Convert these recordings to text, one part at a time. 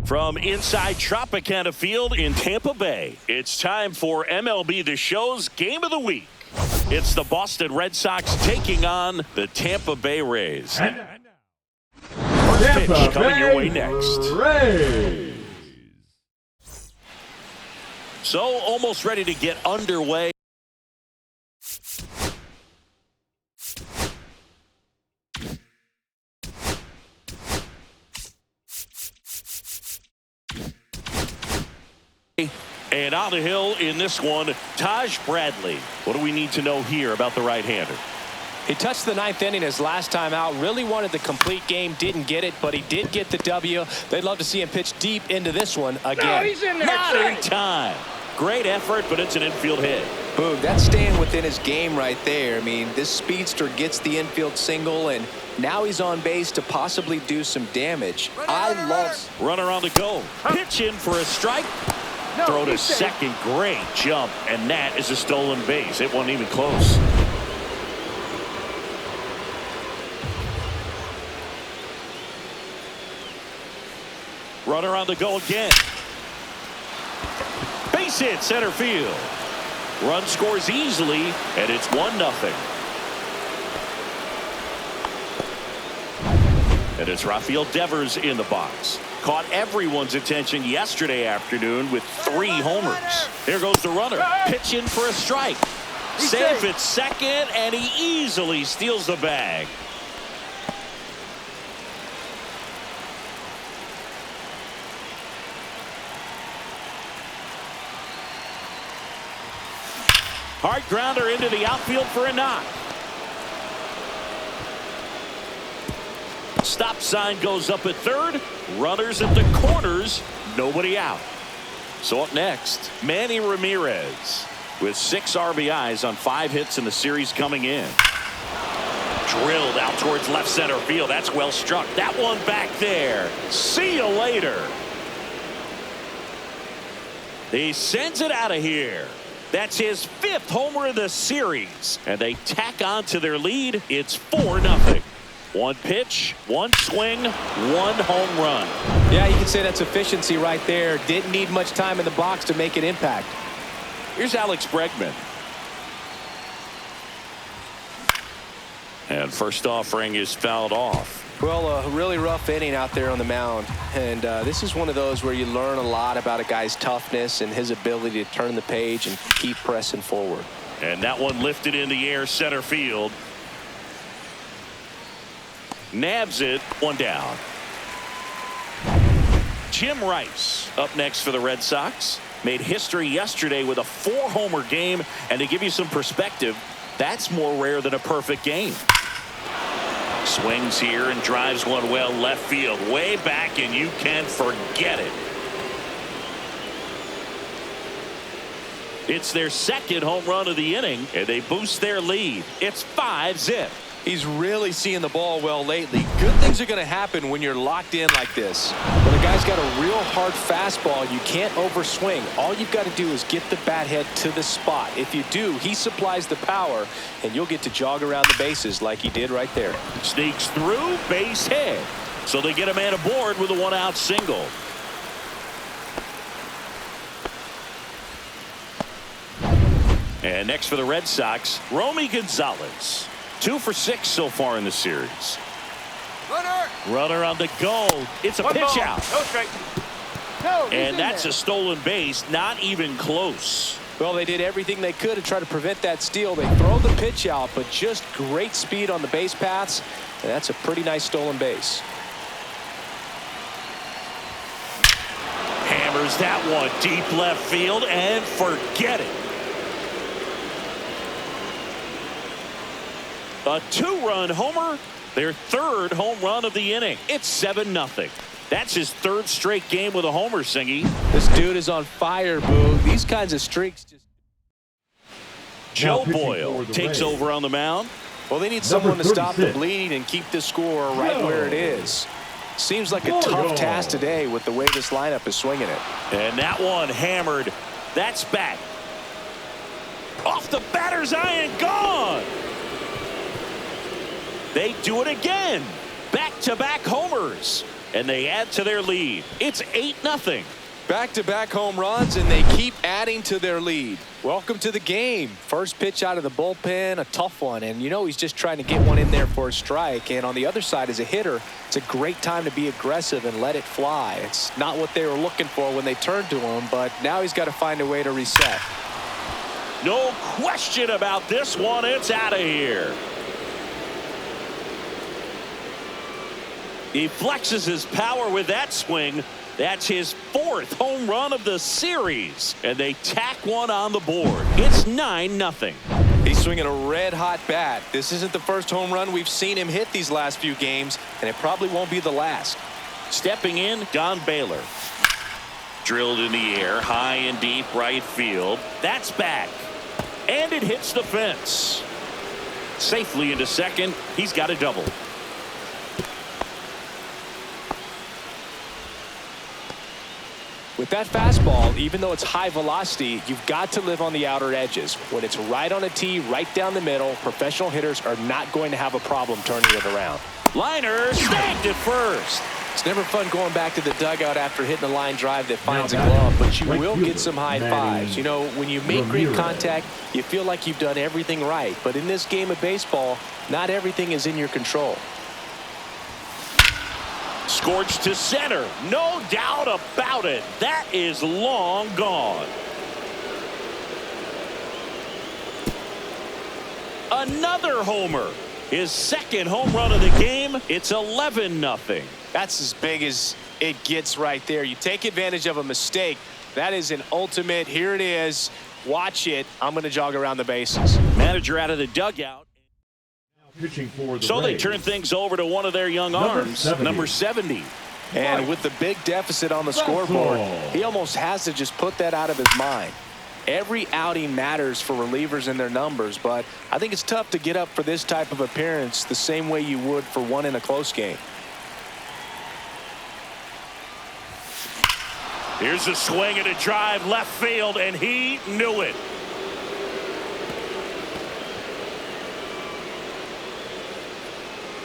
From inside Tropicana Field in Tampa Bay, it's time for MLB The Show's Game of the Week. It's the Boston Red Sox taking on the Tampa Bay Rays. First pitch coming your way next. Rays. So almost ready to get underway. And on the hill in this one, Taj Bradley. What do we need to know here about the right-hander? He touched the ninth inning his last time out. Really wanted the complete game. Didn't get it, but he did get the W. They'd love to see him pitch deep into this one again. No, he's in there. Not in time. Great effort, but it's an infield hit. Boom, that's staying within his game right there. I mean, this speedster gets the infield single, and now he's on base to possibly do some damage. Runner on the go. Pitch in for a strike. No, Throw to he's safe. second. Great jump, and that is a stolen base. It wasn't even close. Runner on the go again. Base hit center field. Run scores easily, and it's 1-0. And it's Rafael Devers in the box. Caught everyone's attention yesterday afternoon with 3 homers. Here goes the runner. Pitch in for a strike. Safe at second, and he easily steals the bag. Hard grounder into the outfield for a knock. Stop sign goes up at third. Runners at the corners. Nobody out. So up next, Manny Ramirez with 6 RBIs on 5 hits in the series coming in. Drilled out towards left center field. That's well struck. That one back there. See you later. He sends it out of here. That's his 5th homer of the series. And they tack on to their lead. It's 4-0. 1 pitch, 1 swing, 1 home run. Yeah, you can say that's efficiency right there. Didn't need much time in the box to make an impact. Here's Alex Bregman. And first offering is fouled off. Well, a really rough inning out there on the mound. And this is one of those where you learn a lot about a guy's toughness and his ability to turn the page and keep pressing forward. And that one lifted in the air center field. Nabs it, 1 down. Jim Rice up next for the Red Sox. Made history yesterday with a 4-homer game. And to give you some perspective, that's more rare than a perfect game. Swings here and drives one well left field. Way back, and you can forget it. It's their 2nd home run of the inning, and they boost their lead. It's 5-0. He's really seeing the ball well lately. Good things are going to happen when you're locked in like this. When a guy's got a real hard fastball, you can't overswing. All you've got to do is get the bat head to the spot. If you do, he supplies the power, and you'll get to jog around the bases like he did right there. Sneaks through, base hit. So they get a man aboard with a 1-out single. And next for the Red Sox, Romy Gonzalez. 2 for 6 so far in the series. Runner on the go. It's a pitch out. No strike. No, and that's a stolen base. Not even close. Well, they did everything they could to try to prevent that steal. They throw the pitch out, but just great speed on the base paths. And that's a pretty nice stolen base. Hammers that one deep left field and forget it. A 2-run homer, their 3rd home run of the inning. It's 7-0. That's his 3rd straight game with a homer, Singy. This dude is on fire, Boo. These kinds of streaks just... Joe Buehler takes over on the mound. Well, they need someone to stop the bleeding and keep the score right where it is. Seems like a tough task today with the way this lineup is swinging it. And that one hammered. That's back. Off the batter's eye and gone. They do it again. Back-to-back homers. and they add to their lead. It's 8-0. Back-to-back home runs, and they keep adding to their lead. Welcome to the game. First pitch out of the bullpen, a tough one. And, you know, he's just trying to get one in there for a strike. And on the other side, as a hitter, it's a great time to be aggressive and let it fly. It's not what they were looking for when they turned to him, but now he's got to find a way to reset. No question about this one. It's out of here. He flexes his power with that swing. That's his 4th home run of the series, and they tack one on the board. It's 9-0. He's swinging a red-hot bat. This isn't the first home run we've seen him hit these last few games, and it probably won't be the last. Stepping in, Buehler. Drilled in the air, high and deep right field. That's back, and it hits the fence. Safely into second. He's got a double. With that fastball, even though it's high velocity, you've got to live on the outer edges. When it's right on a tee, right down the middle, professional hitters are not going to have a problem turning it around. Liner snagged at first. It's never fun going back to the dugout after hitting a line drive that finds a glove, but you will get some high fives. You know, when you make great contact, you feel like you've done everything right. But in this game of baseball, not everything is in your control. Scorched to center. No doubt about it. That is long gone. Another homer. His 2nd home run of the game. It's 11-0. That's as big as it gets right there. You take advantage of a mistake. That is an ultimate. Here it is. Watch it. I'm going to jog around the bases. Manager out of the dugout. So they turn things over to one of their young arms, number 70. And with the big deficit on the scoreboard, he almost has to just put that out of his mind. Every outing matters for relievers and their numbers, but I think it's tough to get up for this type of appearance the same way you would for one in a close game. Here's a swing and a drive left field, and he knew it.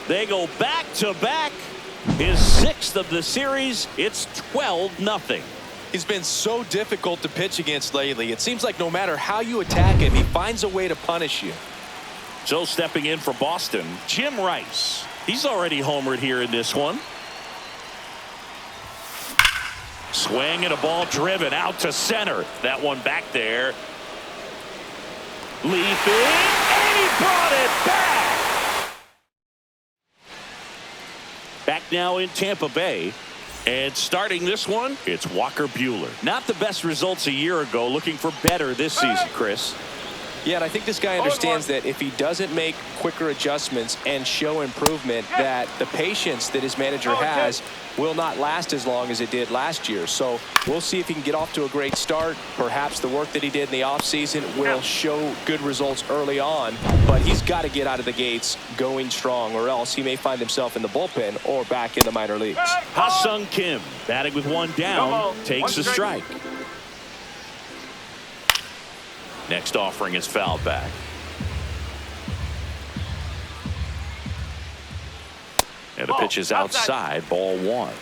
They go back-to-back. His 6th of the series. It's 12-0. He's been so difficult to pitch against lately. It seems like no matter how you attack him, he finds a way to punish you. So stepping in for Boston, Jim Rice. He's already homered here in this one. Swing and a ball driven out to center. That one back there. Leaping, and he brought it back. Back now in Tampa Bay. And starting this one, it's Walker Buehler. Not the best results a year ago. Looking for better this season, Chris. Yeah, and I think this guy understands that if he doesn't make quicker adjustments and show improvement, that the patience that his manager has will not last as long as it did last year. So we'll see if he can get off to a great start. Perhaps the work that he did in the offseason will show good results early on, but he's got to get out of the gates going strong, or else he may find himself in the bullpen or back in the minor leagues. Ha-Sung Kim batting with one down, takes a strike. Next offering is fouled back. And the pitch is outside, ball 1.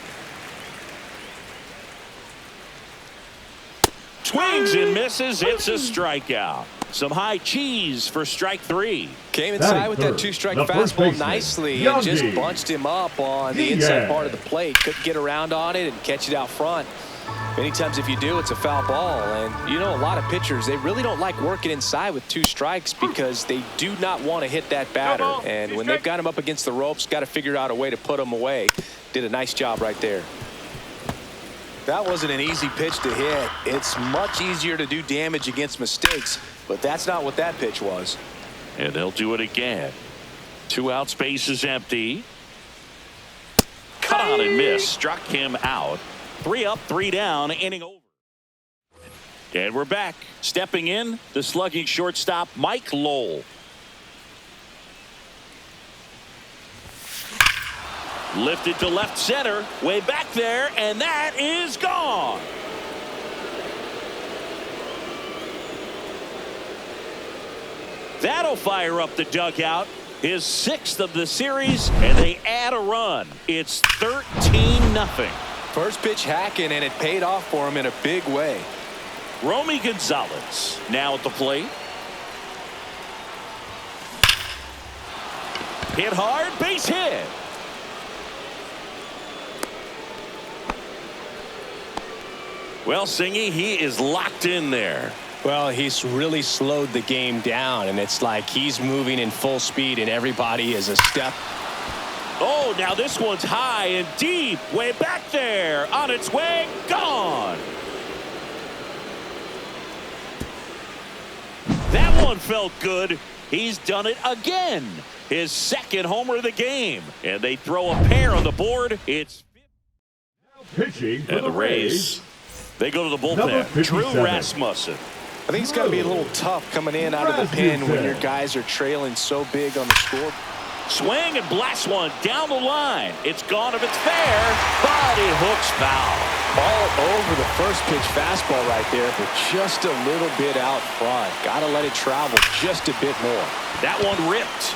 Swings and misses. It's a strikeout. Some high cheese for strike 3. Came inside with that 2-strike fastball nicely and just bunched him up on the inside part of the plate. Couldn't get around on it and catch it out front. Many times if you do, it's a foul ball. And you know, a lot of pitchers, they really don't like working inside with 2 strikes because they do not want to hit that batter. And when they've got him up against the ropes, got to figure out a way to put him away. Did a nice job right there. That wasn't an easy pitch to hit. It's much easier to do damage against mistakes, but that's not what that pitch was. And they'll do it again. 2 outs, base is empty. Cut on and miss. Struck him out. 3 up, 3 down, inning over. And we're back. Stepping in, the slugging shortstop, Mike Lowell. Lifted to left center, way back there, and that is gone. That'll fire up the dugout. His 6th of the series, and they add a run. It's 13-0. First pitch hacking, and it paid off for him in a big way. Romy Gonzalez now at the plate. Hit hard, base hit. Well, Singy, he is locked in there. Well, he's really slowed the game down, and it's like he's moving in full speed, and everybody is a step. Oh, now this one's high and deep, way back there, on its way, gone. That one felt good. He's done it again. His 2nd homer of the game, and they throw a pair on the board. It's pitching for the Rays. They go to the bullpen. Drew Rasmussen. I think it's got to be a little tough coming in out of the pen when your guys are trailing so big on the score. Swing and blast one down the line. It's gone if it's fair, but it hooks foul. All over the first pitch fastball right there, but just a little bit out front. Got to let it travel just a bit more. That one ripped.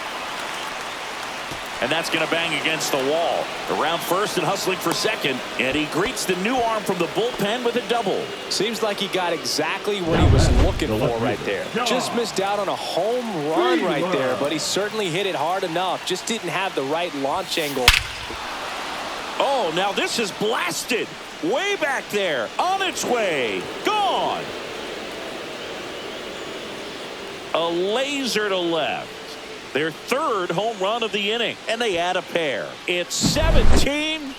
And that's going to bang against the wall. Around first and hustling for second. And he greets the new arm from the bullpen with a double. Seems like he got exactly what he was looking for right there. Just missed out on a home run right there, but he certainly hit it hard enough. Just didn't have the right launch angle. Oh, now this is blasted. Way back there. On its way. Gone. A laser to left. Their 3rd home run of the inning, and they add a pair. It's 17-0.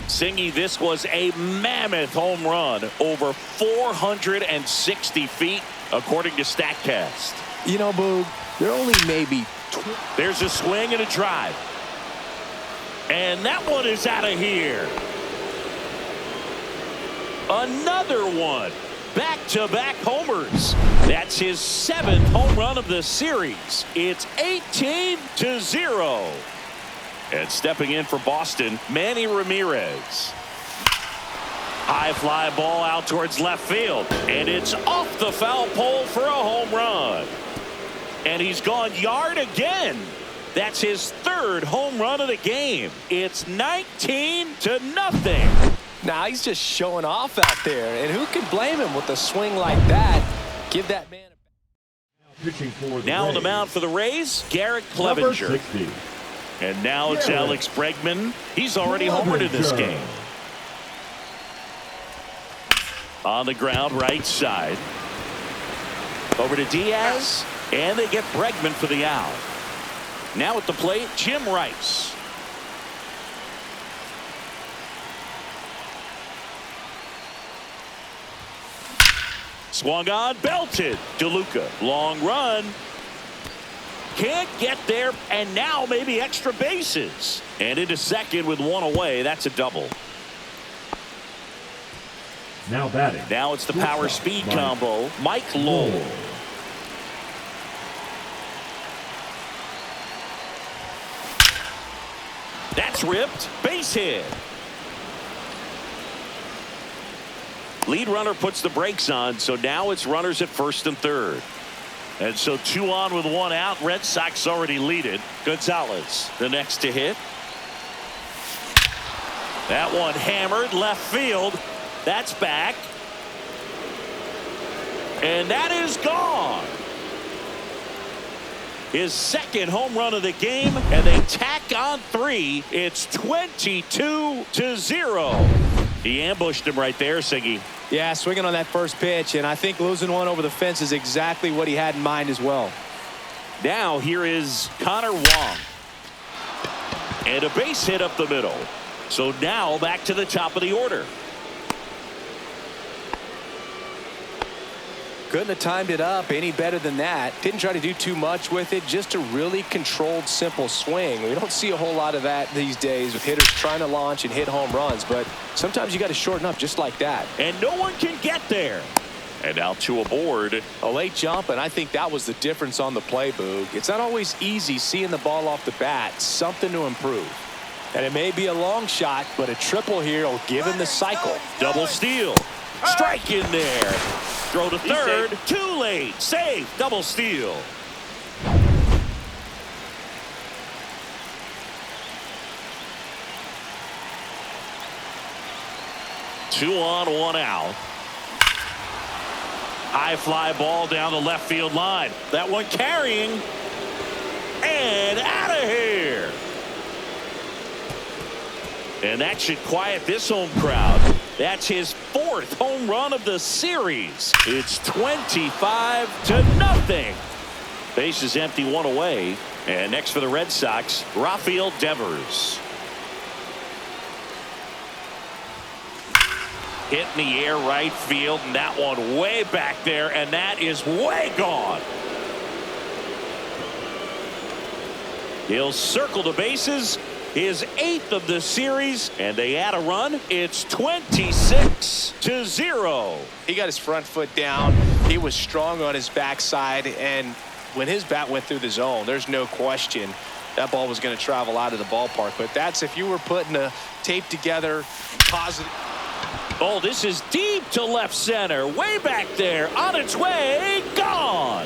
Singy, this was a mammoth home run, over 460 feet, according to StatCast. You know, Boog, they're only maybe... There's a swing and a drive. And that one is out of here. Another one. Back-to-back homers. That's his 7th home run of the series. It's 18-0. And stepping in for Boston, Manny Ramirez. High fly ball out towards left field. And it's off the foul pole for a home run. And he's gone yard again. That's his 3rd home run of the game. It's 19-0. Now he's just showing off out there, and who can blame him with a swing like that? Give that man now on the mound for the Rays, Garrett Clevenger. And now it's Alex Bregman. He's already homered in this game. On the ground, right side. Over to Diaz, and they get Bregman for the out. Now at the plate, Jim Rice. Swung on, belted. DeLuca, long run. Can't get there, and now maybe extra bases. And into second with one away. That's a double. Now batting. Now it's the power speed combo. Mike Lowell. That's ripped. Base hit. Lead runner puts the brakes on, so now it's runners at first and third. And so 2 on with 1 out. Red Sox already lead it. Gonzalez, the next to hit. That one hammered left field. That's back. And that is gone. His 2nd home run of the game, and they tack on 3. It's 22-0. He ambushed him right there, Siggy. Yeah, swinging on that first pitch, and I think losing one over the fence is exactly what he had in mind as well. Now here is Connor Wong. And a base hit up the middle. So now back to the top of the order. Couldn't have timed it up any better than that. Didn't try to do too much with it. Just a really controlled, simple swing. We don't see a whole lot of that these days with hitters trying to launch and hit home runs. But sometimes you got to shorten up just like that. And no one can get there. And now 2 aboard. A late jump, and I think that was the difference on the play, Boog. It's not always easy seeing the ball off the bat. Something to improve. And it may be a long shot, but a triple here will give him the cycle. Double steal. Strike in there. Throw to third. Too late. Safe. Double steal. 2 on, 1 out. High fly ball down the left field line. That one carrying. And out of here. And that should quiet this home crowd. That's his 4th home run of the series. It's 25-0. Base is empty, 1 away. And next for the Red Sox, Rafael Devers. Hit in the air right field, and that one way back there, and that is way gone. He'll circle the bases, his 8th of the series, and they add a run. It's 26-0. He got his front foot down. He was strong on his backside, and when his bat went through the zone, there's no question that ball was going to travel out of the ballpark. But that's if you were putting a tape together positive. Oh, this is deep to left center, way back there, on its way, gone.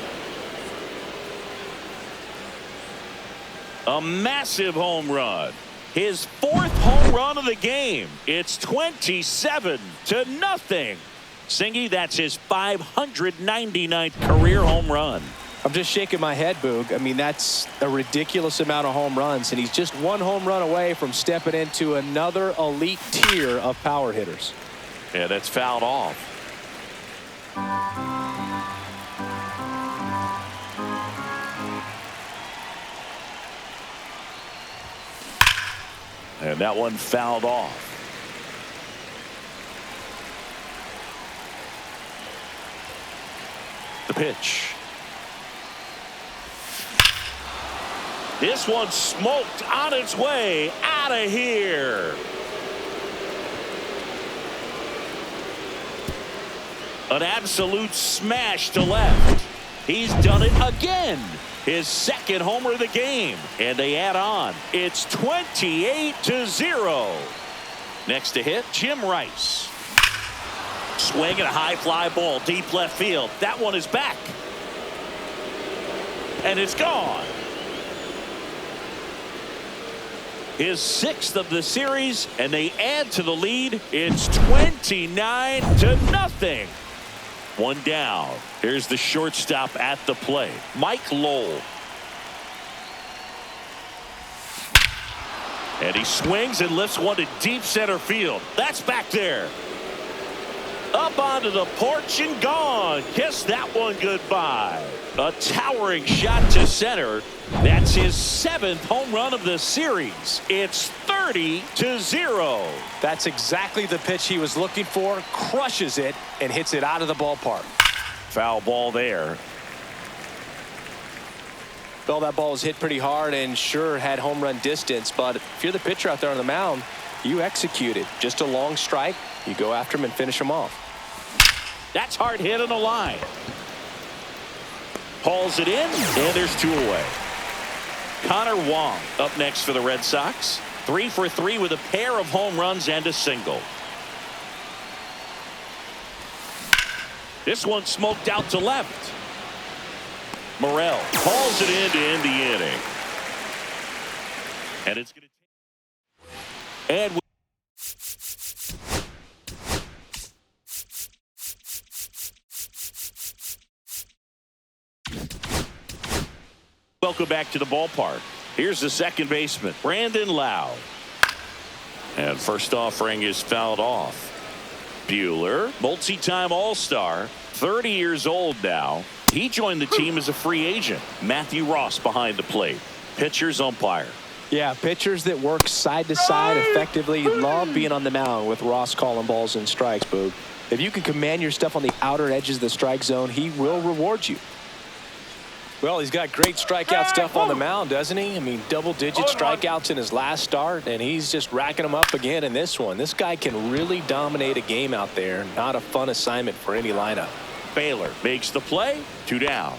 A massive home run. His 4th home run of the game. It's 27-0. Singy, that's his 599th career home run. I'm just shaking my head, Boog. I mean, that's a ridiculous amount of home runs, and he's just 1 home run away from stepping into another elite tier of power hitters. Yeah, that's fouled off. And that one fouled off. The pitch. This one smoked on its way out of here. An absolute smash to left. He's done it again. His 2nd homer of the game. And they add on. It's 28-0. Next to hit, Jim Rice. Swing and a high fly ball deep left field. That one is back. And it's gone. His 6th of the series, and they add to the lead. It's 29-0. 1 down. Here's the shortstop at the plate, Mike Lowell. And he swings and lifts one to deep center field. That's back there. Up onto the porch and gone. Kiss that one goodbye. A towering shot to center. That's his 7th home run of the series. It's 30-0. That's exactly the pitch he was looking for. Crushes it and hits it out of the ballpark. Foul ball there. Well, that ball was hit pretty hard and sure had home run distance, but if you're the pitcher out there on the mound, you execute it. Just a long strike. You go after him and finish him off. That's hard hit on the line. Hauls it in, and there's 2 away. Connor Wong up next for the Red Sox. 3 for 3 with a pair of home runs and a single. This one smoked out to left. Morel hauls it in to end the inning. And it's going to. And welcome back to the ballpark. Here's the second baseman, Brandon Lowe. And first offering is fouled off. Buehler, multi-time All-Star, 30 years old now. He joined the team as a free agent. Matthew Ross behind the plate. Pitcher's umpire. Yeah, pitchers that work side to side effectively love being on the mound with Ross calling balls and strikes, Boog. If you can command your stuff on the outer edges of the strike zone, he will reward you. Well, he's got great strikeout stuff on the mound, doesn't he? I mean, double-digit strikeouts in his last start, and he's just racking them up again in this one. This guy can really dominate a game out there. Not a fun assignment for any lineup. Buehler makes the play. 2 down.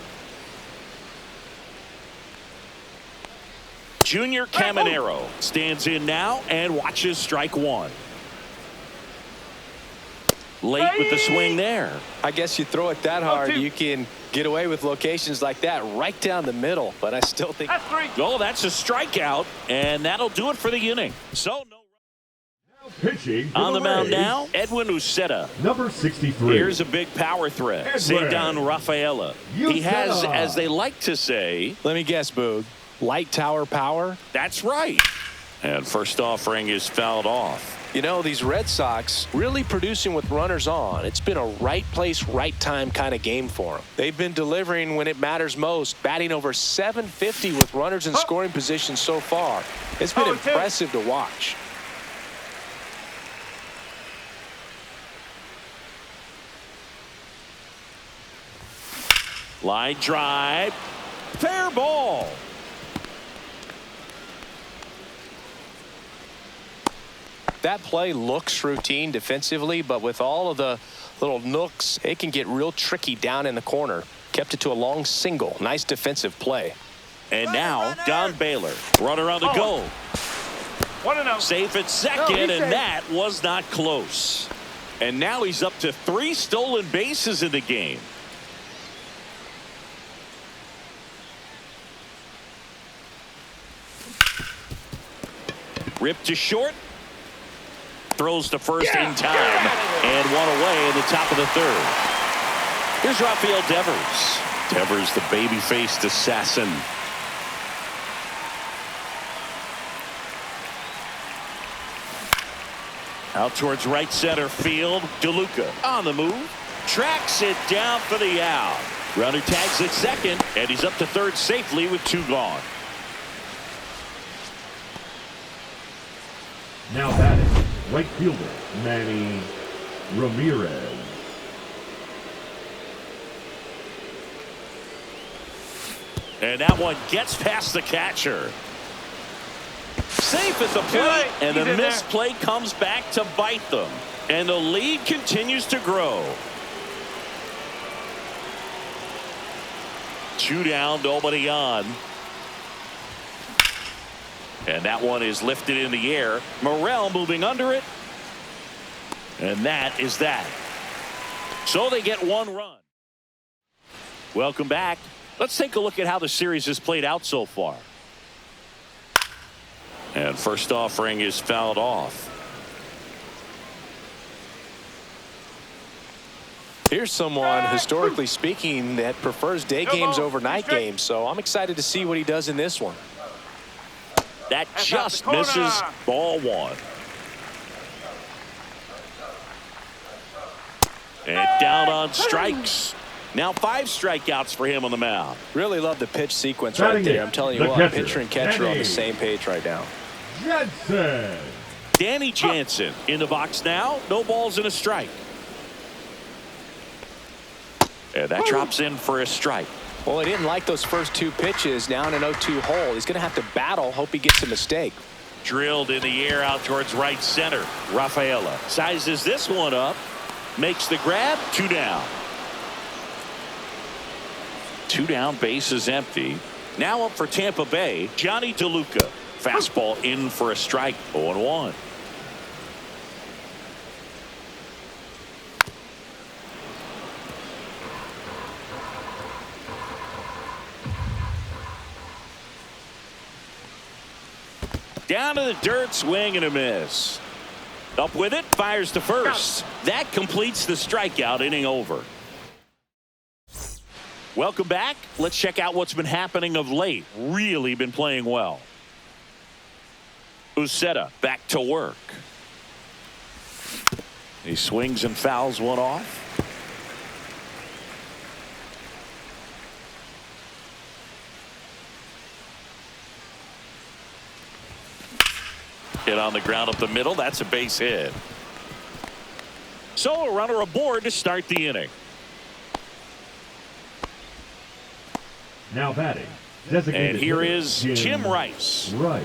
Junior Caminero stands in now and watches strike 1. Late with the swing there. I guess you throw it that hard, you can get away with locations like that right down the middle, but I still think. That's 3. Oh, that's a strikeout, and that'll do it for the inning. So no. Pitching Pitching for On the mound Rays, now, Edwin Uceta. number 63. Here's a big power threat. Edwin Cedar Rafaela. He has, Uceta. as they like to say, Let me guess, Boog. Light tower power? that's right. And first offering is fouled off. You know, these Red Sox really producing with runners on. It's been a right place, right time kind of game for them. They've been delivering when it matters most, batting over 750 with runners in scoring position so far. It's been impressive to watch. Line drive. Fair ball. That play looks routine defensively, but with all of the little nooks, it can get real tricky down in the corner. Kept it to a long single. Nice defensive play. And now, Don Buehler. Runner on the go. 1-0. Safe at second, and that was not close. And now he's up to 3 stolen bases in the game. Ripped to short. Throws to first in time. And one away in the top of the third. Here's Rafael Devers. Devers, the baby-faced assassin. Out towards right center field. DeLuca on the move. Tracks it down for the out. Runner tags at second, and he's up to third safely with 2 gone. Now batting, right fielder, Manny Ramirez. And that one gets past the catcher. Safe at the plate, and the misplay comes back to bite them. And the lead continues to grow. 2 down, nobody on. And that one is lifted in the air. Morel moving under it. And that is that. So they get 1 run. Welcome back. Let's take a look at how the series has played out so far. And first offering is fouled off. Here's someone, historically speaking, that prefers day games over night games, so I'm excited to see what he does in this one. That just misses. Ball 1. And down on strikes. Now 5 strikeouts for him on the mound. Really love the pitch sequence right there. I'm telling you what, pitcher and catcher are on the same page right now. Jensen. Danny Jansen in the box now. No balls and a strike. And that drops in for a strike. Well, he didn't like those first 2 pitches. Now in an 0-2 hole. He's going to have to battle. Hope he gets a mistake. Drilled in the air out towards right center. Rafaela sizes this one up. Makes the grab. 2 down. 2 down, base is empty. Now up for Tampa Bay, Johnny DeLuca. Fastball in for a strike. 0-1. Down to the dirt, swing and a miss. Up with it, fires to first. That completes the strikeout, inning over. Welcome back. Let's check out what's been happening of late. Really been playing well. Uceta back to work. He swings and fouls one off. Hit on the ground up the middle. That's a base hit. So a runner aboard to start the inning. Now batting, designated And here hitter, is Jim Rice. Rice.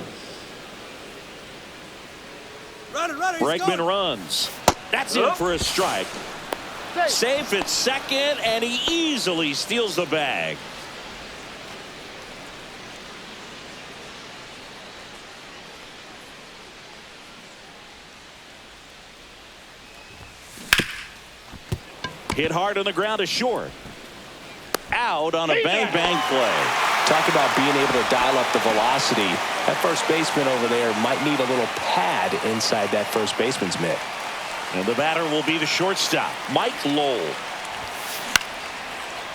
Bregman runs. That's in for a strike. Safe at second, and he easily steals the bag. Hit hard on the ground to short. Out on a bang-bang play. Talk about being able to dial up the velocity. That first baseman over there might need a little pad inside that first baseman's mitt. And the batter will be the shortstop, Mike Lowell.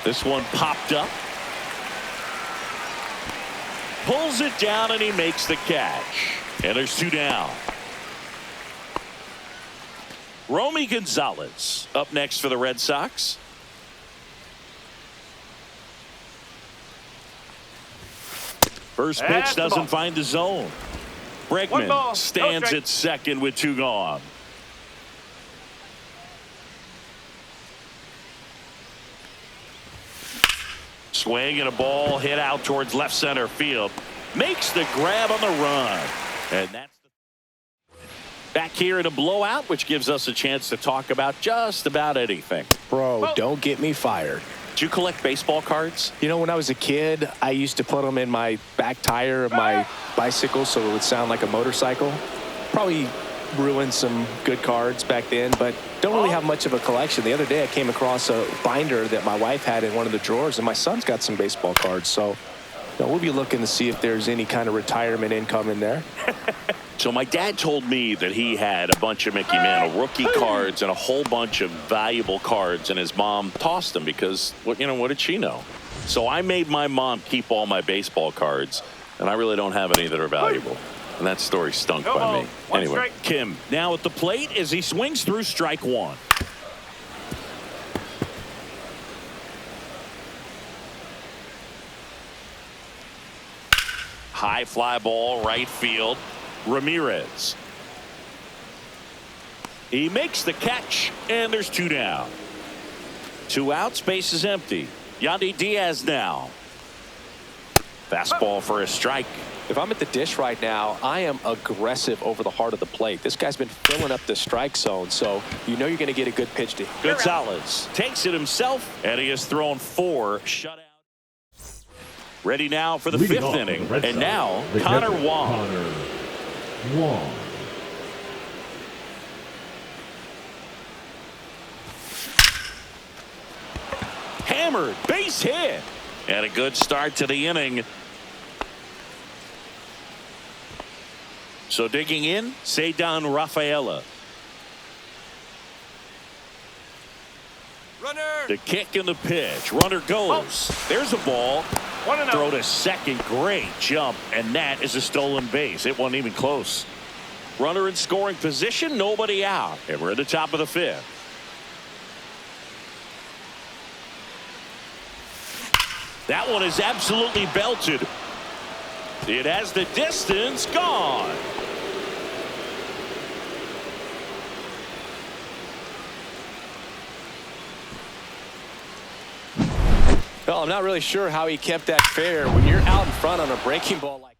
This one popped up. Pulls it down and he makes the catch. And there's 2 down. Romy Gonzalez up next for the Red Sox. First pitch doesn't find the zone. Bregman stands at second with 2 gone. Swing and a ball hit out towards left center field. Makes the grab on the run. And that's back here in a blowout, which gives us a chance to talk about just about anything. Bro, don't get me fired. Do you collect baseball cards? You know, when I was a kid, I used to put them in my back tire of my bicycle so it would sound like a motorcycle. Probably ruined some good cards back then, but don't really have much of a collection. The other day I came across a binder that my wife had in one of the drawers, and my son's got some baseball cards. So we'll be looking to see if there's any kind of retirement income in there. So my dad told me that he had a bunch of Mickey Mantle rookie cards and a whole bunch of valuable cards, and his mom tossed them because, what did she know? So I made my mom keep all my baseball cards, and I really don't have any that are valuable. And that story stunk by me. Anyway, Kim now at the plate as he swings through strike 1. High fly ball, right field. Ramirez. He makes the catch, and there's 2 down. 2 outs, base is empty. Yandy Diaz now. Fastball for a strike. If I'm at the dish right now, I am aggressive over the heart of the plate. This guy's been filling up the strike zone, so you know you're going to get a good pitch to him. Gonzalez takes it himself, and he has thrown 4 shutout. Ready now for the 5th inning. And now, Connor Wong. Hammered, base hit. And a good start to the inning. So digging in, Cedar Rafaela. Runner. The kick and the pitch. Runner goes. There's a ball. Throw to second. Great jump. And that is a stolen base. It wasn't even close. Runner in scoring position. Nobody out. And we're at the top of the 5th. That one is absolutely belted. It has the distance. Gone. Well, I'm not really sure how he kept that fair when you're out in front on a breaking ball like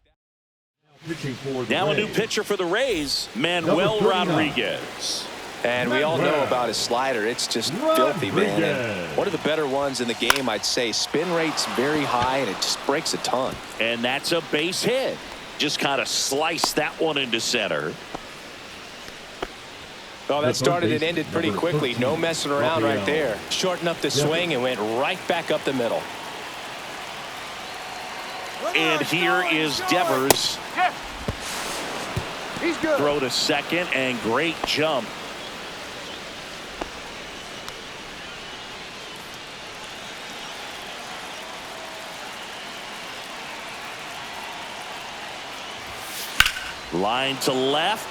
that. Now a new pitcher for the Rays, Manuel Rodriguez. And we all know about his slider. It's just filthy, man. And one of the better ones in the game, I'd say. Spin rate's very high, and it just breaks a ton. And that's a base hit. Just kind of sliced that one into center. Oh, that started and ended pretty quickly. No messing around right there. Shortened up the swing and went right back up the middle. And here is Devers. He's good. Throw to second and great jump. Line to left.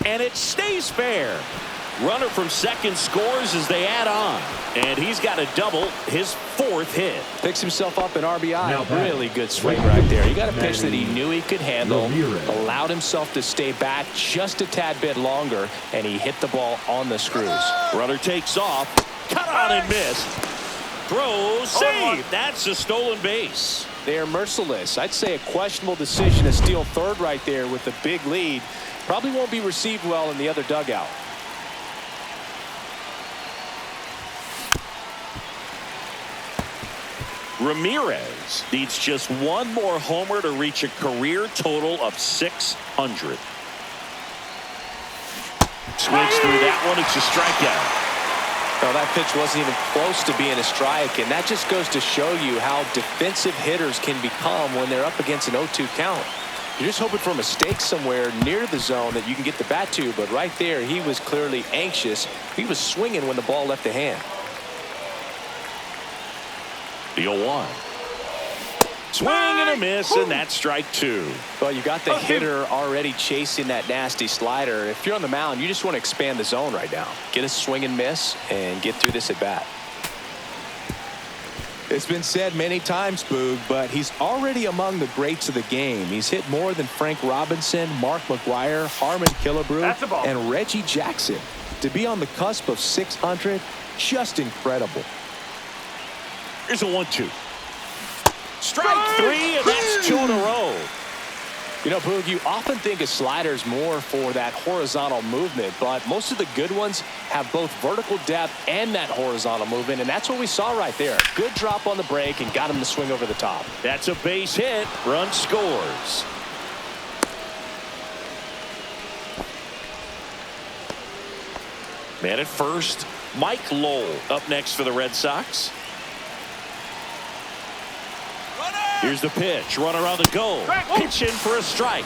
And it stays fair. Runner from second scores as they add on. And he's got a double, his 4th hit. Picks himself up an RBI. Really good swing right there. He got a pitch that he knew he could handle. Allowed himself to stay back just a tad bit longer. And he hit the ball on the screws. Runner takes off. Cut on and missed. Throw, save. That's a stolen base. They are merciless. I'd say a questionable decision to steal 3rd right there with a big lead. Probably won't be received well in the other dugout. Ramirez needs just one more homer to reach a career total of 600. Swings through that one. It's a strikeout. No, that pitch wasn't even close to being a strike, and that just goes to show you how defensive hitters can become when they're up against an 0-2 count. You're just hoping for a mistake somewhere near the zone that you can get the bat to, but right there, he was clearly anxious. He was swinging when the ball left the hand. The 0-1. Swing and a miss, and that's strike 2. Well, you got the hitter already chasing that nasty slider. If you're on the mound, you just want to expand the zone right now. Get a swing and miss and get through this at bat. It's been said many times, Boog, but he's already among the greats of the game. He's hit more than Frank Robinson, Mark McGwire, Harmon Killebrew, and Reggie Jackson. To be on the cusp of 600, just incredible. Here's a 1-2. Strike 3, and that's 2 in a row. You know, Boog, you often think a slider's more for that horizontal movement, but most of the good ones have both vertical depth and that horizontal movement, and that's what we saw right there. Good drop on the break and got him to swing over the top. That's a base hit. Run scores. Man at first, Mike Lowell up next for the Red Sox. Here's the pitch. Runner on the go. Pitch in for a strike.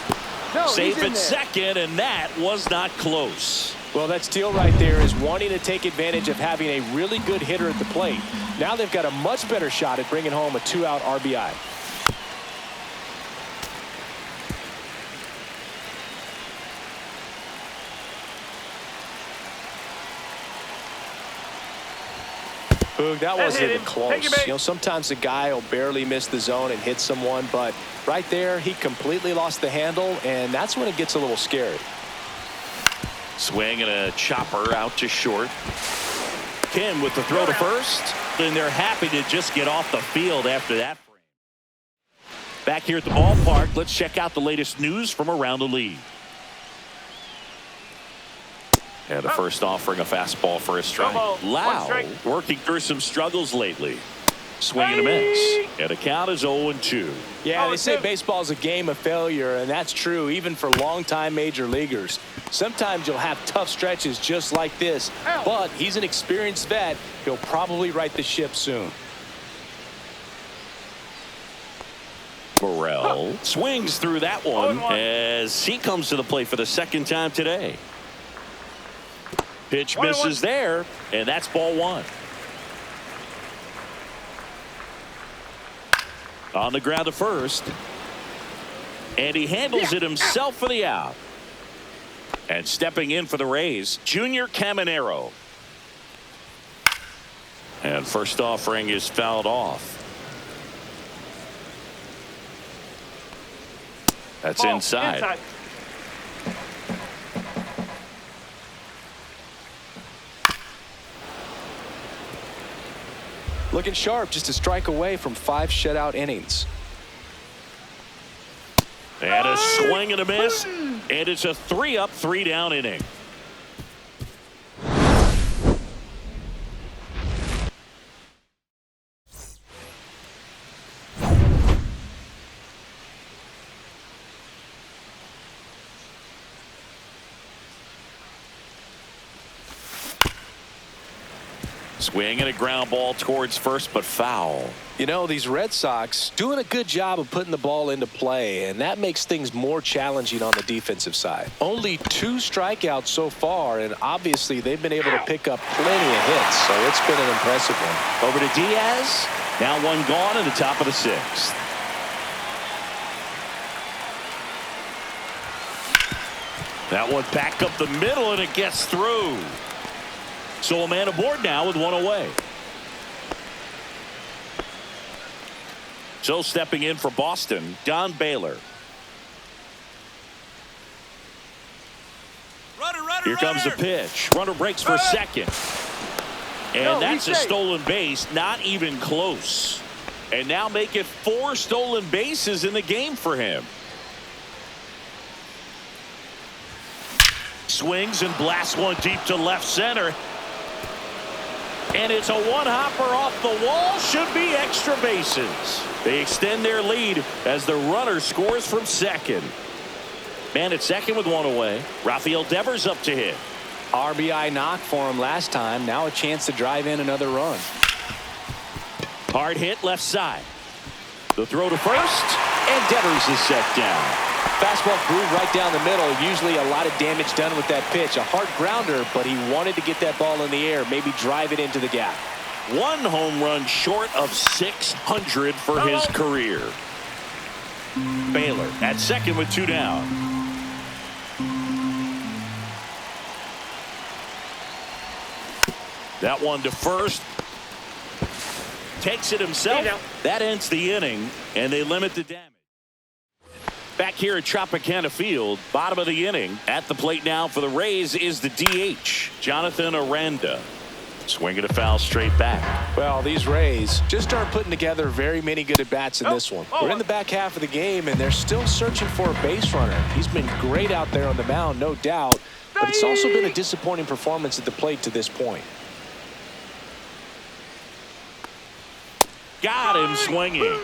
Safe at second, and that was not close. Well, that steal right there is wanting to take advantage of having a really good hitter at the plate. Now they've got a much better shot at bringing home a 2-out RBI. Boog, that wasn't even close. You know, sometimes the guy will barely miss the zone and hit someone, but right there, he completely lost the handle, and that's when it gets a little scary. Swing and a chopper out to short. Kim with the throw to first, and they're happy to just get off the field after that frame. Back here at the ballpark, let's check out the latest news from around the league. And the first offering a fastball for a strike. Lau working through some struggles lately. Swing and a miss. And the count is 0-2. Yeah, they say baseball's a game of failure, and that's true even for longtime major leaguers. Sometimes you'll have tough stretches just like this, but he's an experienced vet. He'll probably right the ship soon. Burrell swings through that one as he comes to the plate for the second time today. Pitch misses there, and that's ball 1. On the ground to first. And he handles it himself for the out. And stepping in for the Rays, Junior Caminero. And first offering is fouled off. That's inside. Looking sharp, just a strike away from 5 shutout innings. And a swing and a miss. And it's a 3-up, 3-down inning. Swing and a ground ball towards first, but foul. You know, these Red Sox doing a good job of putting the ball into play, and that makes things more challenging on the defensive side. Only 2 strikeouts so far, and obviously they've been able to pick up plenty of hits, so it's been an impressive one. Over to Diaz. Now 1 gone in the top of the 6th. That one back up the middle, and it gets through. So a man aboard now with 1 away. So stepping in for Boston, Don Buehler. Here comes the pitch. Runner breaks for second. And that's a stolen base, not even close. And now make it 4 stolen bases in the game for him. Swings and blasts one deep to left center. And it's a one-hopper off the wall. Should be extra bases. They extend their lead as the runner scores from second. Man at second with 1 away. Rafael Devers up to hit. RBI knock for him last time. Now a chance to drive in another run. Hard hit left side. The throw to first, and Devers is set down. Fastball groove right down the middle. Usually a lot of damage done with that pitch. A hard grounder, but he wanted to get that ball in the air, maybe drive it into the gap. One home run short of 600 for his career. Buehler at second with 2 down. That one to first. Takes it himself. That ends the inning, and they limit the damage. Back here at Tropicana Field, bottom of the inning. At the plate now for the Rays is the DH, Jonathan Aranda. Swinging a foul straight back. Well, these Rays just aren't putting together very many good at-bats in this one. We're in the back half of the game, and they're still searching for a base runner. He's been great out there on the mound, no doubt, but it's also been a disappointing performance at the plate to this point. Got him swinging.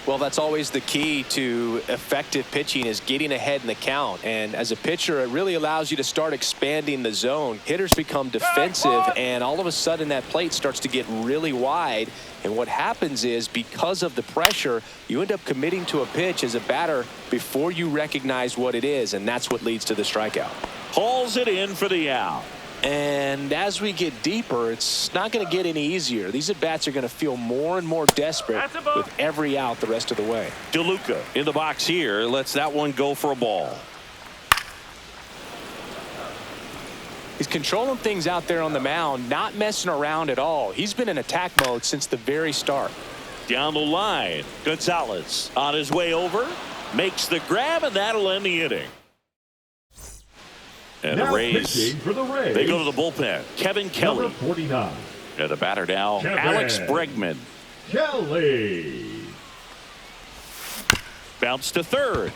Well, that's always the key to effective pitching, is getting ahead in the count. And as a pitcher, it really allows you to start expanding the zone. Hitters become defensive, and all of a sudden that plate starts to get really wide. And what happens is, because of the pressure, you end up committing to a pitch as a batter before you recognize what it is, and that's what leads to the strikeout. Hauls it in for the out. And as we get deeper, it's not going to get any easier. These at-bats are going to feel more and more desperate with every out the rest of the way. DeLuca in the box here lets that one go for a ball. He's controlling things out there on the mound, not messing around at all. He's been in attack mode since the very start. Down the line, Gonzalez on his way over, makes the grab, and that'll end the inning. And now the Rays, for the Rays, they go to the bullpen. Kevin Kelly. Number 49. And the batter now, Kevin Alex Bregman. Kelly. Bounce to third.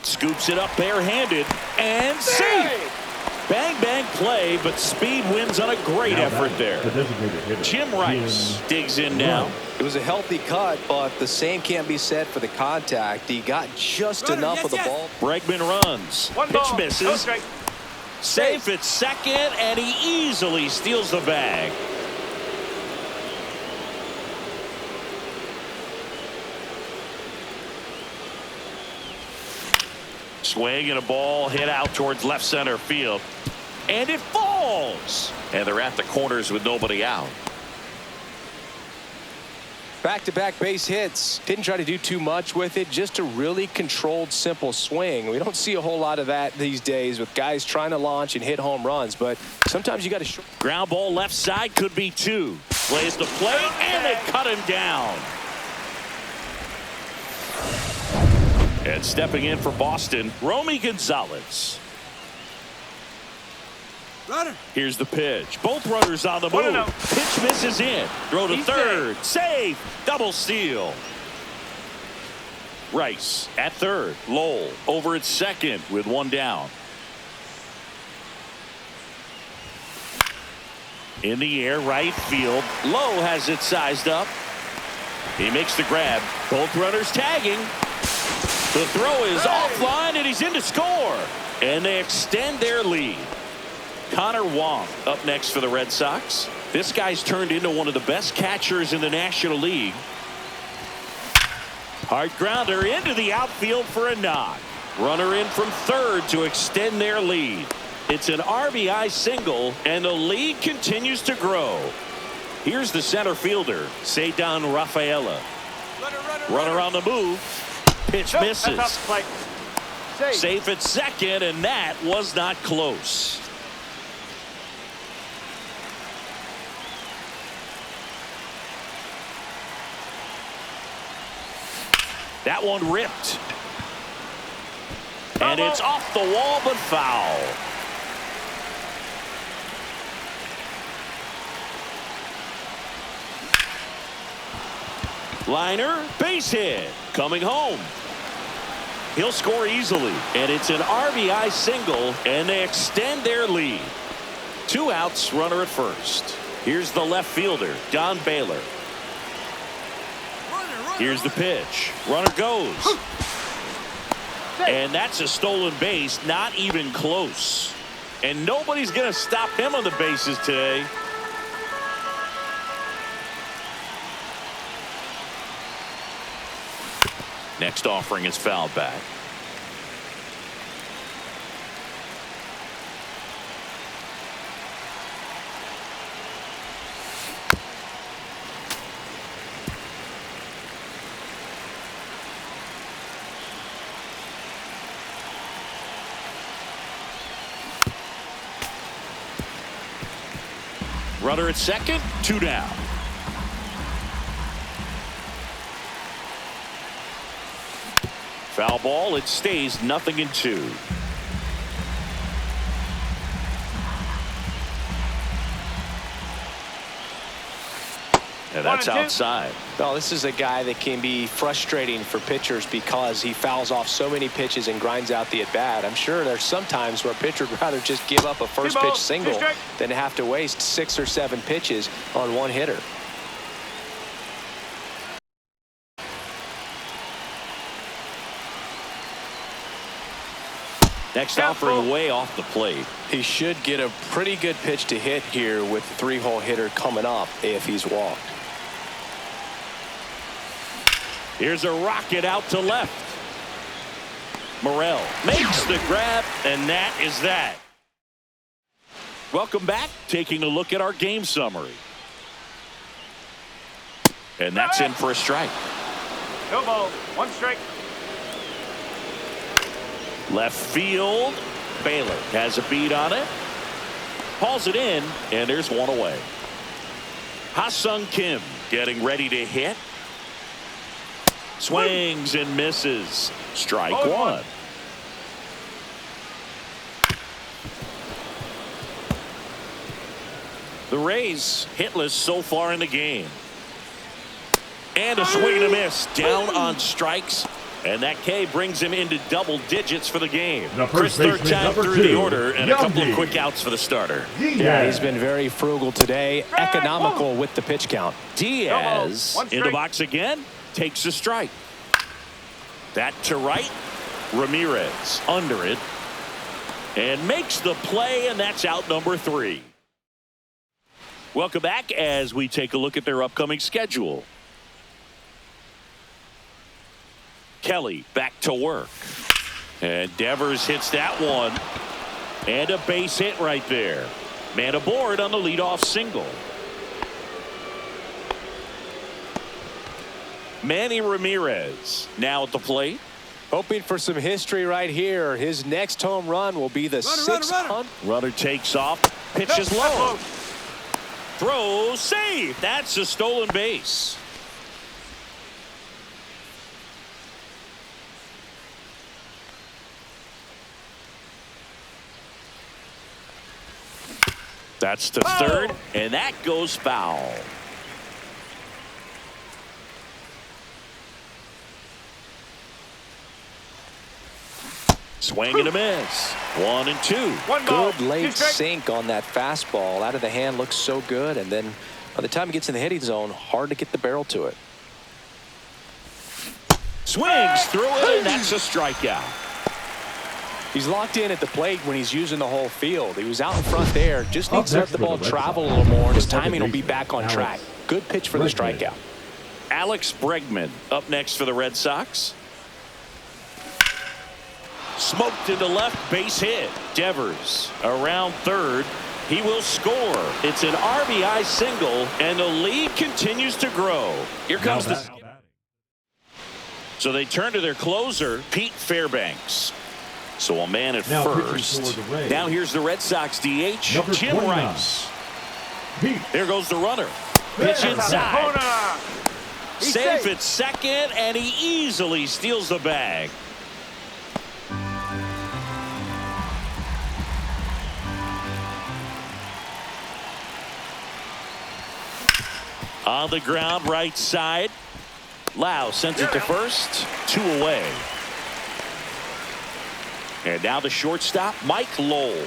Scoops it up barehanded and safe. Bang, bang play, but speed wins on a great Now effort there. the designated hitter, Jim Rice digs in now. It was a healthy cut, but the same can't be said for the contact. He got just enough of the ball. Bregman runs. One Pitch ball. misses. Okay. Safe at second, and he easily steals the bag. Swing and a ball hit out towards left center field. And it falls. And they're at the corners with nobody out. Back-to-back base hits. Didn't try to do too much with it. Just a really controlled, simple swing. We don't see a whole lot of that these days with guys trying to launch and hit home runs. But sometimes you got to... Ground ball left side, could be 2. Plays the plate, and they cut him down. And stepping in for Boston, Romy Gonzalez. Runner. Here's the pitch. Both runners on the move. Pitch misses in. Throw to third. Save. Double steal. Rice at third. Lowell over at second with 1 down. In the air, right field. Lowe has it sized up. He makes the grab. Both runners tagging. The throw is offline, and he's in to score. And they extend their lead. Connor Wong up next for the Red Sox. This guy's turned into one of the best catchers in the National League. Hard grounder into the outfield for a knock. Runner in from third to extend their lead. It's an RBI single, and the lead continues to grow. Here's the center fielder, Ceddanne Rafaela. Runner on the move. Pitch misses. Safe at second, and that was not close. That one ripped. And it's off the wall, but foul. Liner, base hit. Coming home. He'll score easily. And it's an RBI single, and they extend their lead. 2 outs, runner at first. Here's the left fielder, Don Buehler. Here's the pitch. Runner goes. And that's a stolen base, not even close. And nobody's going to stop him on the bases today. Next offering is fouled back. Runner at second, 2 down. Foul ball, it stays 0-2. And that's outside. Well, this is a guy that can be frustrating for pitchers because he fouls off so many pitches and grinds out the at-bat. I'm sure there's some times where a pitcher would rather just give up a first pitch single than to have to waste 6 or 7 pitches on one hitter. Next offering way off the plate. He should get a pretty good pitch to hit here with the 3-hole hitter coming up if he's walked. Here's a rocket out to left. Morel makes the grab, and that is that. Welcome back. Taking a look at our game summary. And that's in for a strike. No ball. 1 strike. Left field. Buehler has a beat on it. Hauls it in, and there's 1 away. Ha-Sung Kim getting ready to hit. Swings and misses. Strike 1. The Rays hitless so far in the game. And a swing and a miss. Down on strikes. And that K brings him into double digits for the game. Chris, third time through the order, and a couple of quick outs for the starter. Yeah, he's been very frugal today. Economical with the pitch count. Diaz in the box again. Takes a strike. That to right. Ramirez under it. And makes the play, and that's out number 3. Welcome back as we take a look at their upcoming schedule. Kelly back to work. And Devers hits that one. And a base hit right there. Man aboard on the leadoff single. Manny Ramirez now at the plate. Hoping for some history right here. His next home run will be the 600th. Runner takes off. Pitches low. Throw, save. That's a stolen base. That's to third, and that goes foul. Swing and a miss. 1 and 2. Good late sink on that fastball. Out of the hand looks so good, and then by the time it gets in the hitting zone, hard to get the barrel to it. Swings through it, and that's a strikeout. He's locked in at the plate when he's using the whole field. He was out in front there. Just needs to let the ball travel a little more, and his timing will be back on track. Good pitch for the strikeout. Alex Bregman up next for the Red Sox. Smoked into left, base hit. Devers around third. He will score. It's an RBI single, and the lead continues to grow. Here comes the... So they turn to their closer, Pete Fairbanks. So a man at first. Now here's the Red Sox DH, Jim Rice. Here goes the runner. Pitch inside. Safe at second, and he easily steals the bag. On the ground, right side. Lau sends it to first. 2 away. And now the shortstop, Mike Lowell.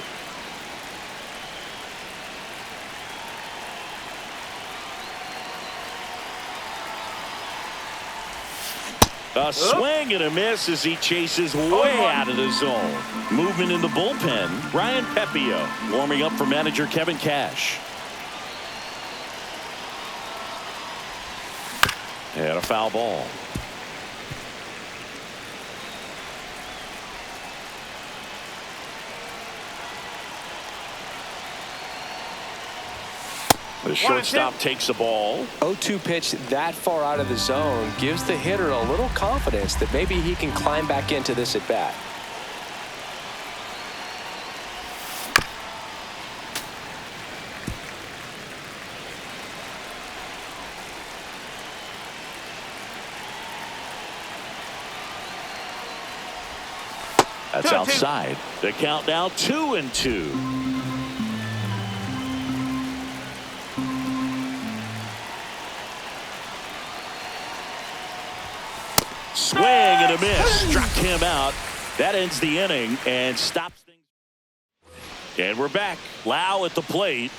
A swing and a miss as he chases way out of the zone. Movement in the bullpen. Ryan Pepio warming up for manager Kevin Cash. And a foul ball. The shortstop takes the ball. 0-2 pitch that far out of the zone gives the hitter a little confidence that maybe he can climb back into this at bat. That's outside. The count now 2-2. Swing and a miss. Struck him out. That ends the inning and stops things. And we're back. Lau at the plate.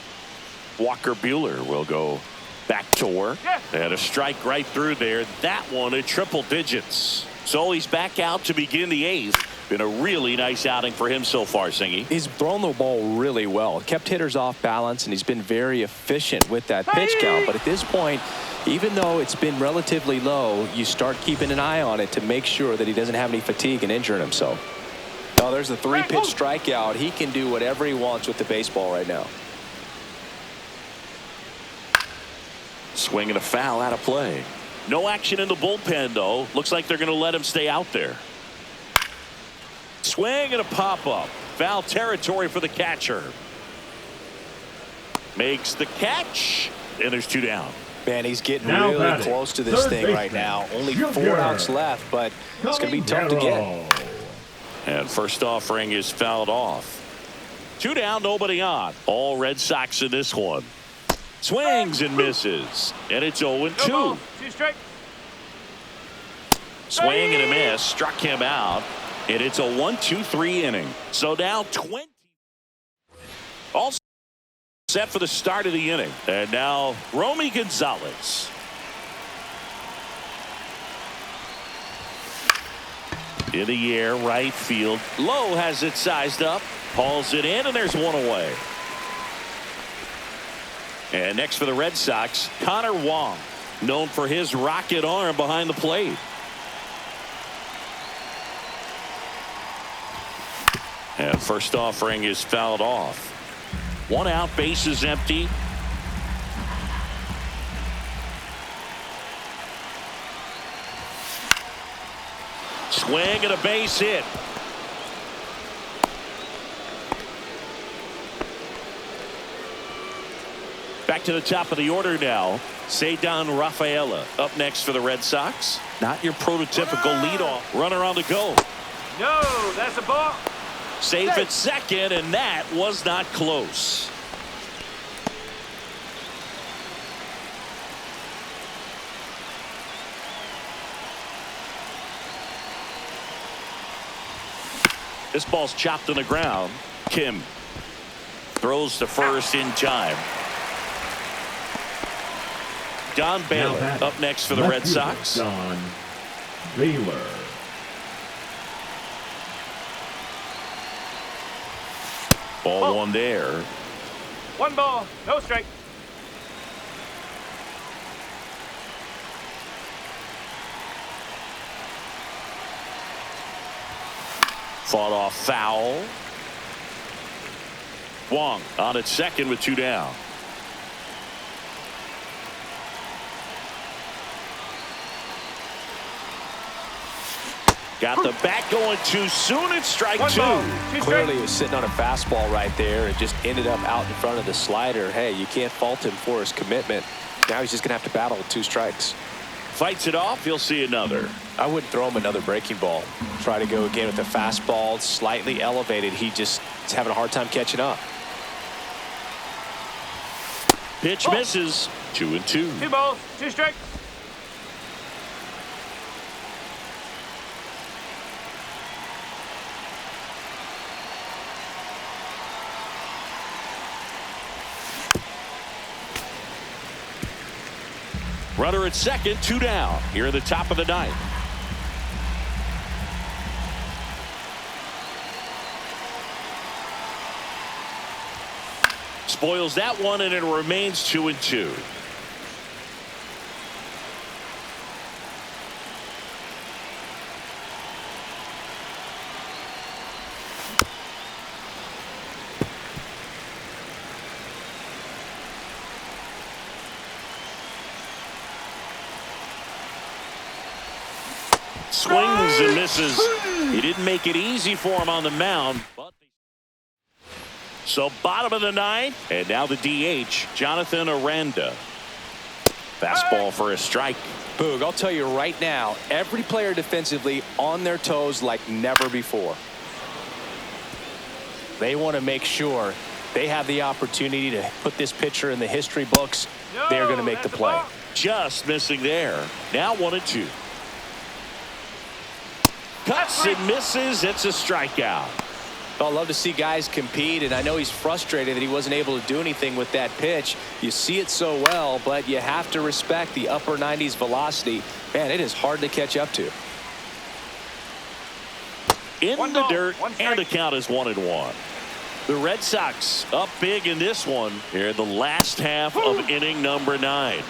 Walker Buehler will go back to work. And a strike right through there. That one at triple digits. So he's back out to begin the eighth. Been a really nice outing for him so far, Singy. He's thrown the ball really well. Kept hitters off balance, and he's been very efficient with that pitch count. But at this point, even though it's been relatively low, you start keeping an eye on it to make sure that he doesn't have any fatigue and injuring himself. Oh, there's the 3-pitch strikeout. He can do whatever he wants with the baseball right now. Swing and a foul out of play. No action in the bullpen, though. Looks like they're going to let him stay out there. Swing and a pop-up. Foul territory for the catcher. Makes the catch. And there's 2 down. Man, he's getting really close to this thing right now. Only 4 outs left, but it's going to be tough to get. And first offering is fouled off. 2 down, nobody on. All Red Sox in this one. Swings and misses. And it's 0-2. Swing and a miss. Struck him out. And it's a 1-2-3 inning. So now 20. All set for the start of the inning. And now Romy Gonzalez. In the air, right field. Lowe has it sized up. Hauls it in, and there's one away. And next for the Red Sox, Connor Wong, known for his rocket arm behind the plate. And first offering is fouled off. 1 out, base is empty. Swing and a base hit. Back to the top of the order now. Ceddanne Rafaela up next for the Red Sox. Not your prototypical leadoff runner on the go. No, that's a ball. Safe at second, and that was not close. This ball's chopped on the ground. Kim throws to first in time. Don Buehler up next for the Red Sox. Don Buehler. Ball 1 there. 1 ball, no strike. Fought off foul. Wong on at second with 2 down. Got the bat going too soon. It's strike 2. Clearly he was sitting on a fastball right there and just ended up out in front of the slider. Hey, you can't fault him for his commitment. Now he's just going to have to battle with 2 strikes. Fights it off. He'll see another. I wouldn't throw him another breaking ball. Try to go again with the fastball slightly elevated. He just is having a hard time catching up. Pitch misses. 2-2. 2 balls, 2 strikes. Runner at second, 2 down. Here at the top of the 9th. spoils that one, and it remains 2-2. Swings and misses. He didn't make it easy for him on the mound. So bottom of the ninth, and now the DH, Jonathan Aranda. Fastball for a strike. Boog, I'll tell you right now, every player defensively on their toes like never before. They want to make sure they have the opportunity to put this pitcher in the history books. They're going to make the play. Just missing there. Now 1-2. Cuts and misses. It's a strikeout. I'd love to see guys compete, and I know he's frustrated that he wasn't able to do anything with that pitch. You see it so well, but you have to respect the upper 90s velocity. Man, it is hard to catch up to. In the dirt, and the count is 1-1. The Red Sox up big in this one here in the last half of inning number 9.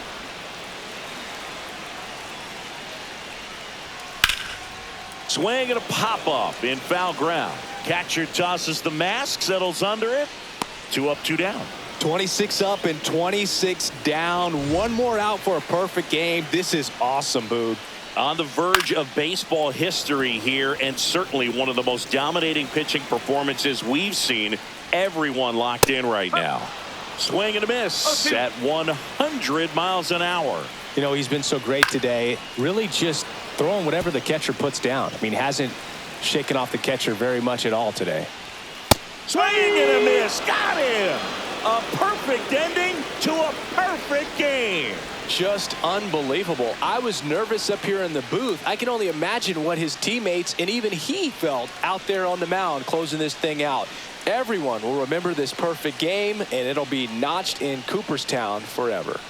Swing and a pop-up in foul ground. Catcher tosses the mask, settles under it. 2 up, 2 down. 26 up and 26 down. One more out for a perfect game. This is awesome, Boog. On the verge of baseball history here, and certainly one of the most dominating pitching performances we've seen. Everyone locked in right now. Swing and a miss at 100 miles an hour. You know, he's been so great today. Really just throwing whatever the catcher puts down. I mean, hasn't shaken off the catcher very much at all today. Swing and a miss. Got him. A perfect ending to a perfect game. Just unbelievable. I was nervous up here in the booth. I can only imagine what his teammates and even he felt out there on the mound closing this thing out. Everyone will remember this perfect game, and it'll be notched in Cooperstown forever.